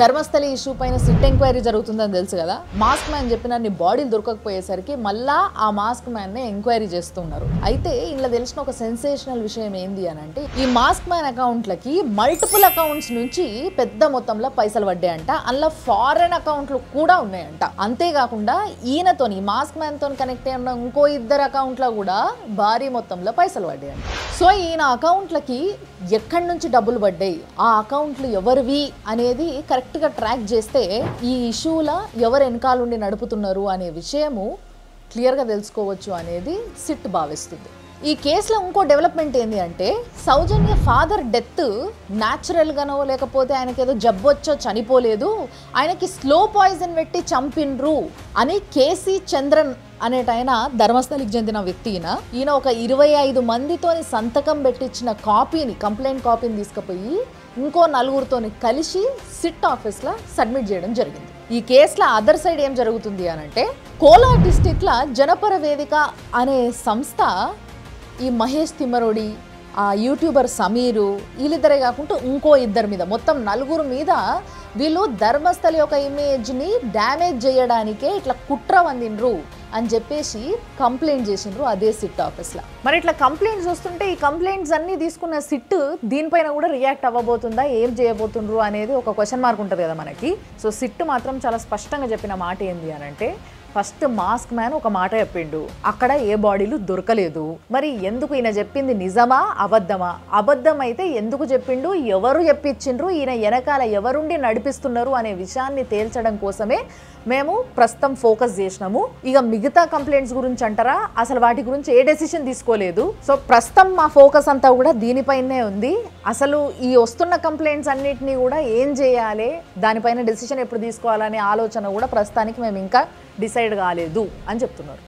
Dharmasthali issue పైన SIT enquiry జరుగుతుందని తెలుసు కదా. మాస్క్ మ్యాన్ చెప్పినన్ని బాడీలు దొరకకపోయేసరికి మళ్ళా ఆ మాస్క్ మ్యాన్ నే ఎంక్వైరీ చేస్తున్నారు. అయితే ఇలా తెలిసిన ఒక సెన్సేషనల్ విషయం ఏంది అని అంటే, ఈ మాస్క్ మ్యాన్ అకౌంట్లకి మల్టిపుల్ అకౌంట్స్ నుంచి పెద్ద మొత్తంలో పైసలు పడ్డాయంట. అందులో ఫారెన్ అకౌంట్లు కూడా ఉన్నాయంట. అంతేకాకుండా ఈయనతోని మాస్క్ మ్యాన్ తో కనెక్ట్ అయిన ఇంకో ఇద్దరు అకౌంట్లో కూడా భారీ మొత్తంలో పైసలు పడ్డాయంట. సో ఈయన అకౌంట్లకి ఎక్కడి నుంచి డబ్బులు పడ్డాయి, ఆ అకౌంట్లు ఎవరివి అనేది కరెక్ట్గా ట్రాక్ చేస్తే ఈ ఇష్యూల ఎవరు వెనకాలండి నడుపుతున్నారు అనే విషయము క్లియర్గా తెలుసుకోవచ్చు అనేది సిట్ భావిస్తుంది. ఈ కేసులో ఇంకో డెవలప్మెంట్ ఏంటి అంటే, సౌజన్య ఫాదర్ డెత్ న్యాచురల్గానో లేకపోతే ఆయనకి ఏదో జబ్బొచ్చో చనిపోలేదు, ఆయనకి స్లో పాయిజన్ పెట్టి చంపిన్రు అని కేసీ చంద్రన్ అనేటైన ధర్మస్థలికి చెందిన వ్యక్తి. ఈయన ఒక 25 మందితోని సంతకం పెట్టించిన కాపీని, కంప్లైంట్ కాపీని తీసుకుపోయి ఇంకో 4గురితోని కలిసి సిట్ ఆఫీస్లో సబ్మిట్ చేయడం జరిగింది. ఈ కేసులో అదర్ సైడ్ ఏం జరుగుతుంది అనంటే, కోలార్ డిస్టిక్లో జనపర వేదిక అనే సంస్థ ఈ మహేష్ తిమ్మరోడి, ఆ యూట్యూబర్ సమీరు, వీళ్ళిద్దరే కాకుండా ఇంకో ఇద్దరి మీద, మొత్తం 4గురు మీద వీళ్ళు ధర్మస్థలి యొక్క ఇమేజ్ని డ్యామేజ్ చేయడానికే ఇట్లా కుట్ర వందిండ్రు అని చెప్పేసి కంప్లైంట్ చేసిండ్రు అదే సిట్ ఆఫీస్లో. మరి ఇట్లా కంప్లైంట్స్ వస్తుంటే ఈ కంప్లైంట్స్ అన్నీ తీసుకున్న సిట్ దీనిపైన కూడా రియాక్ట్ అవ్వబోతుందా, ఏం చేయబోతుండ్రు అనేది ఒక క్వశ్చన్ మార్క్ ఉంటుంది కదా మనకి. సో సిట్ మాత్రం చాలా స్పష్టంగా చెప్పిన మాట ఏంది అని అంటే, ఫస్ట్ మాస్క్ మ్యాన్ ఒక మాట చెప్పిండు, అక్కడ ఏ బాడీలు దొరకలేదు. మరి ఎందుకు ఈయన చెప్పింది నిజమా అబద్ధమా? అబద్ధం అయితే ఎందుకు చెప్పిండు, ఎవరు చెప్పించిండ్రు, ఈయన వెనకాల ఎవరుండి నడిపిస్తున్నారు అనే విషయాన్ని తేల్చడం కోసమే మేము ప్రస్తుతం ఫోకస్ చేసినాము. ఇక మిగతా కంప్లైంట్స్ గురించి అంటారా, అసలు వాటి గురించి ఏ డెసిషన్ తీసుకోలేదు. సో ప్రస్తుతం మా ఫోకస్ అంతా కూడా దీనిపైనే ఉంది. అసలు ఈ వస్తున్న కంప్లైంట్స్ అన్నిటినీ కూడా ఏం చేయాలి, దానిపైన డెసిషన్ ఎప్పుడు తీసుకోవాలనే ఆలోచన కూడా ప్రస్తుతానికి మేము ఇంకా డిసైడ్ కాలేదు అని చెప్తున్నారు.